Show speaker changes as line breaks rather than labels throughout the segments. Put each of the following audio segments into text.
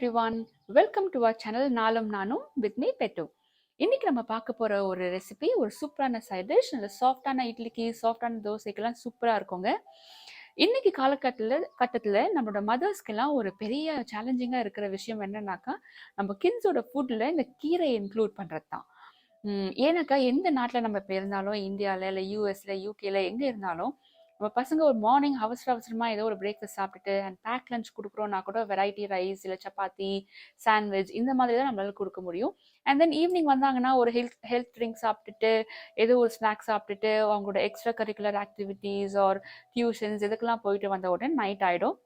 everyone. Welcome to our channel நாளும் நானும் with me bed. இன்னைக்கு நம்ம பார்க்க போற ஒரு ரெசிபி ஒரு சூப்பரான சைட் டிஷ். அந்த சாஃப்டான இட்லிக்கு சாஃப்டான தோசைக்கெல்லாம் சூப்பரா இருக்குங்க. இன்னைக்கு கட்டத்துல நம்மளோட மதர்ஸ்க்கெல்லாம் ஒரு பெரிய சேலஞ்சிங்கா இருக்கிற விஷயம் என்னன்னாக்கா நம்ம கிட்ஸோட ஃபுட்ல இந்த கீரை இன்க்ளூட் பண்றது தான். ஏன்னாக்கா எந்த நாட்டில் நம்ம இப்போ இருந்தாலும் இந்தியாவில் இல்லை யூஎஸ்ல யூகேல எங்கே இருந்தாலும் நம்ம பசங்க ஒரு மார்னிங் அவசரமா ஏதோ ஒரு பிரேக்ஃபாஸ்ட் சாப்பிட்டுட்டு அண்ட் பேக் லஞ்ச் கொடுக்குறோம்னா கூட வெரைட்டி ரைஸ் இல்லை சப்பாத்தி சாண்ட்விச் இந்த மாதிரி தான் நம்மளால கொடுக்க முடியும். அண்ட் தென் ஈவினிங் வந்தாங்கன்னா ஒரு ஹெல்த் ட்ரிங்க் சாப்பிட்டுட்டு ஏதோ ஒரு ஸ்நாக்ஸ் சாப்பிட்டுட்டு அவங்களோட extra curricular activities or tuitions இதுக்கெல்லாம் போயிட்டு வந்த உடனே நைட் ஆகிடும்.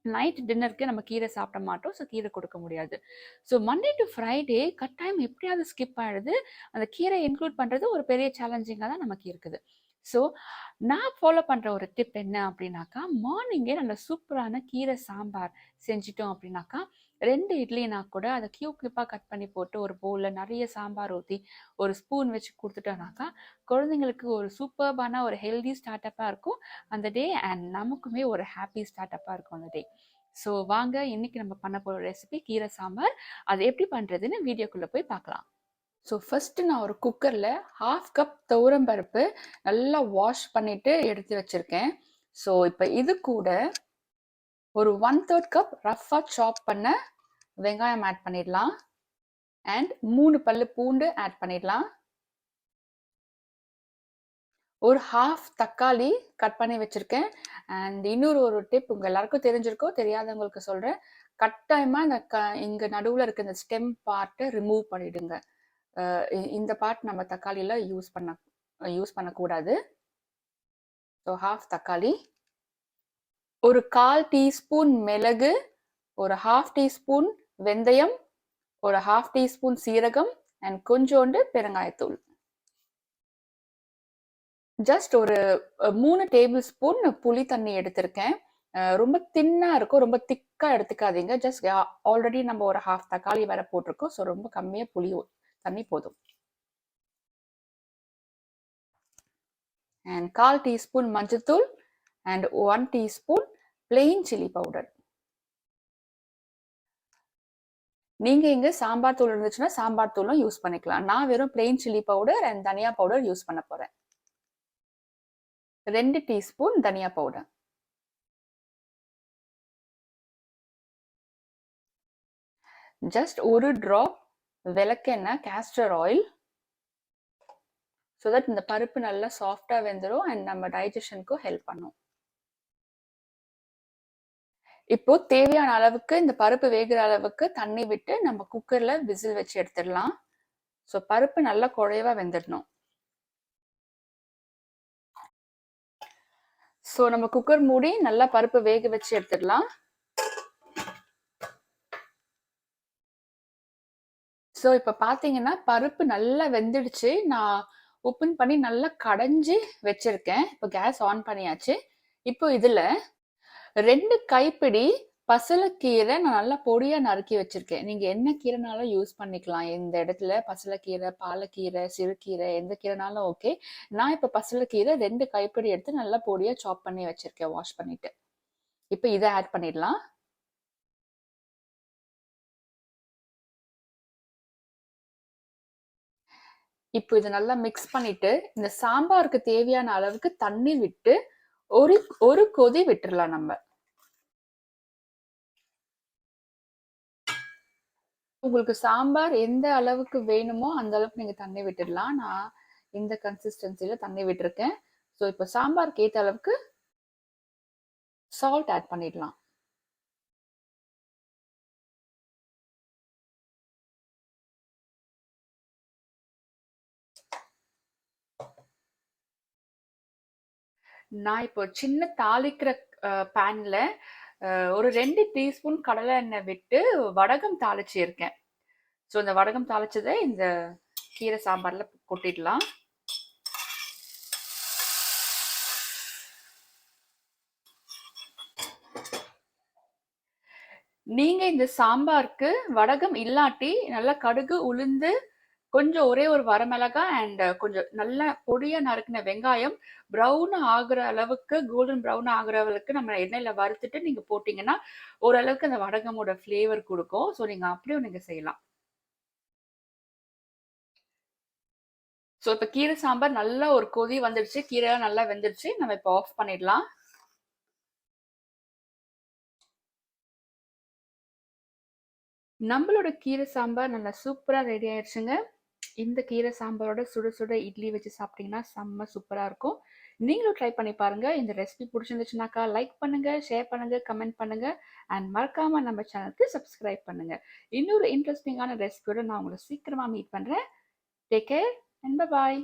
நைட் டின்னருக்கு நம்ம கீரை சாப்பிட மாட்டோம். ஸோ கீரை கொடுக்க முடியாது. ஸோ மண்டே டு ஃப்ரைடே கட்டாயம் எப்படியாவது ஸ்கிப் ஆகிடுது. அந்த கீரை இன்க்ளூட் பண்ணுறது ஒரு பெரிய சேலஞ்சிங்காக தான் நமக்கு இருக்குது. ஸோ நான் ஃபாலோ பண்ணுற ஒரு டிப் என்ன அப்படின்னாக்கா, மார்னிங்கே நல்ல சூப்பரான கீரை சாம்பார் செஞ்சிட்டோம் அப்படின்னாக்கா 2 இட்லினா கூட அதை கியூப்பாக கட் பண்ணி போட்டு ஒரு பவுலில் நிறைய சாம்பார் ஊற்றி ஒரு ஸ்பூன் வச்சு கொடுத்துட்டோம்னாக்கா குழந்தைங்களுக்கு ஒரு சூப்பர்பான ஒரு ஹெல்தி ஸ்டார்டப்பாக இருக்கும் அந்த டே. அண்ட் நமக்குமே ஒரு ஹாப்பி ஸ்டார்டப்பாக இருக்கும் அந்த டே. ஸோ வாங்க இன்னைக்கு நம்ம பண்ண போகிற ரெசிபி கீரை சாம்பார். அது எப்படி பண்ணுறதுன்னு வீடியோக்குள்ளே போய் பார்க்கலாம். ஸோ ஃபஸ்ட்டு நான் ஒரு குக்கரில் 1/2 கப் துவரம்பருப்பு நல்லா வாஷ் பண்ணிவிட்டு எடுத்து வச்சுருக்கேன். ஸோ இப்போ இது கூட ஒரு 1/3 கப் ரஃப்பாக சாப் பண்ண வெங்காயம் ஆட் பண்ணிடலாம். அண்ட் 3 பல்லு பூண்டு ஆட் பண்ணிடலாம். ஒரு 1/2 தக்காளி கட் பண்ணி வச்சுருக்கேன். அண்ட் இன்னொரு ஒரு டிப் உங்கள் எல்லாருக்கும் தெரிஞ்சிருக்கோ, தெரியாதவங்களுக்கு சொல்கிறேன். கட்டாயமாக இந்த இங்கே நடுவில் இருக்க இந்த ஸ்டெம் பார்ட்டை ரிமூவ் பண்ணிவிடுங்க. இந்த பார்ட் நம்ம தக்காளியில் யூஸ் பண்ணக்கூடாது. ஸோ 1/2 தக்காளி, ஒரு 1/4 டீஸ்பூன் மிளகு, ஒரு 1/2 டீஸ்பூன் வெந்தயம், ஒரு 1/2 டீஸ்பூன் சீரகம் அண்ட் கொஞ்சோண்டு பெருங்காயத்தூள். ஜஸ்ட் ஒரு 3 டேபிள் ஸ்பூன் புளி தண்ணி எடுத்திருக்கேன். ரொம்ப தின்னாக இருக்கும், ரொம்ப திக்காக எடுத்துக்காதீங்க. ஜஸ்ட் ஆல்ரெடி நம்ம ஒரு 1/2 தக்காளி வேற போட்டிருக்கோம். ஸோ ரொம்ப கம்மியாக புளி தண்ணி போதும். அண்ட் 1/4 டீஸ்பூன் மஞ்சத்தூள் and 1 teaspoon plain chilli powder. நீங்க இங்க சாம்பார் தூள் இருந்துச்சுன்னா சாம்பார் தூளும் யூஸ் பண்ணிக்கலாம். நான் வெறும் பிளெயின் சில்லி பவுடர் அண்ட் தனியா பவுடர் யூஸ் பண்ண போறேன். 2 டீஸ்பூன் தனியா பவுடர். ஜஸ்ட் ஒரு டிராப் விளக்கெண்ணெய் கேஸ்டர் ஆயில். ஸோ தட் இந்த பருப்பு நல்லா சாஃப்டா வெந்துடும் அண்ட் நம்ம டைஜஷனுக்கும் ஹெல்ப் பண்ணும். இப்போ தேவையான அளவுக்கு இந்த பருப்பு வேகிற அளவுக்கு தண்ணி விட்டு நம்ம குக்கர்ல விசில் வச்சு எடுத்துடலாம். ஸோ பருப்பு நல்லா குழைவா வெந்துடணும். ஸோ நம்ம குக்கர் மூடி நல்லா பருப்பு வேக வச்சு எடுத்துடலாம். ஸோ இப்போ பார்த்தீங்கன்னா பருப்பு நல்லா வெந்துடுச்சு. நான் ஓப்பன் பண்ணி நல்லா கடைஞ்சி வச்சிருக்கேன். இப்போ கேஸ் ஆன் பண்ணியாச்சு. இப்போ இதில் 2 கைப்பிடி பசலைக்கீரை நான் நல்லா பொடியாக நறுக்கி வச்சிருக்கேன். நீங்கள் என்ன கீரைனாலும் யூஸ் பண்ணிக்கலாம். இந்த இடத்துல பசலைக்கீரை, பாலக்கீரை, சிறுகீரை எந்த கீரைனாலும் ஓகே. நான் இப்போ பசலைக்கீரை 2 கைப்பிடி எடுத்து நல்லா பொடியாக சாப் பண்ணி வச்சிருக்கேன் வாஷ் பண்ணிட்டு. இப்போ இதை ஆட் பண்ணிடலாம். இப்போ இதை நல்லா மிக்ஸ் பண்ணிட்டு இந்த சாம்பாருக்கு தேவையான அளவுக்கு தண்ணி விட்டு ஒரு கொதி விட்டுறலாம். நம்ம உங்களுக்கு சாம்பார் எந்த அளவுக்கு வேணுமோ அந்த அளவுக்கு நீங்க தண்ணி விட்டுடலாம். நான் இந்த கன்சிஸ்டன்சில தண்ணி விட்டுருக்கேன். ஸோ இப்போ சாம்பாருக்கு ஏற்ற அளவுக்கு சால்ட் ஆட் பண்ணிடலாம். நான் இப்போ சின்ன தாளிக்கிற பேன்ல ஒரு 2 டீஸ்பூன் கடலை எண்ணெய் விட்டு வடகம் தாளிச்சு இருக்கேன். ஸோ இந்த வடகம் தாளிச்சதை இந்த கீரை சாம்பார்ல கொட்டிடலாம். நீங்க இந்த சாம்பாருக்கு வடகம் இல்லாட்டி நல்லா கடுகு உளுந்து கொஞ்சம் ஒரே ஒரு வரமிளகாய் அண்ட் கொஞ்சம் நல்லா பொடியா நறுக்கின வெங்காயம் ப்ரௌன் ஆகுற அளவுக்கு, கோல்டன் ப்ரௌன் ஆகுற அளவுக்கு நம்ம எண்ணெயில வறுத்துட்டு நீங்க போட்டீங்கன்னா, ஓரளவுக்கு அந்த வடகமோட ஃப்ளேவர் குடுக்கும். ஸோ நீங்க அப்படியும் நீங்க செய்யலாம். ஸோ இப்ப கீரை சாம்பார் நல்லா ஒரு கொதி வந்துடுச்சு. கீரைலாம் நல்லா வெந்துடுச்சு. நம்ம இப்ப ஆஃப் பண்ணிடலாம். நம்மளோட கீரை சாம்பார் நல்லா சூப்பரா ரெடி ஆயிடுச்சுங்க. இந்த கீரை சாம்பாரோட சுட சுட இட்லி வச்சு சாப்பிட்டீங்கன்னா செம்ம சூப்பரா இருக்கும். நீங்களும் ட்ரை பண்ணி பாருங்க. இந்த ரெசிபி பிடிச்சிருந்துச்சுனாக்கா லைக் பண்ணுங்க, ஷேர் பண்ணுங்க, கமெண்ட் பண்ணுங்க அண்ட் மறக்காம நம்ம சேனலுக்கு சப்ஸ்கிரைப் பண்ணுங்க. இன்னொரு இன்ட்ரெஸ்டிங்கான ரெசிபியோட நான் உங்களை சீக்கிரமா மீட் பண்றேன். Take care and bye bye.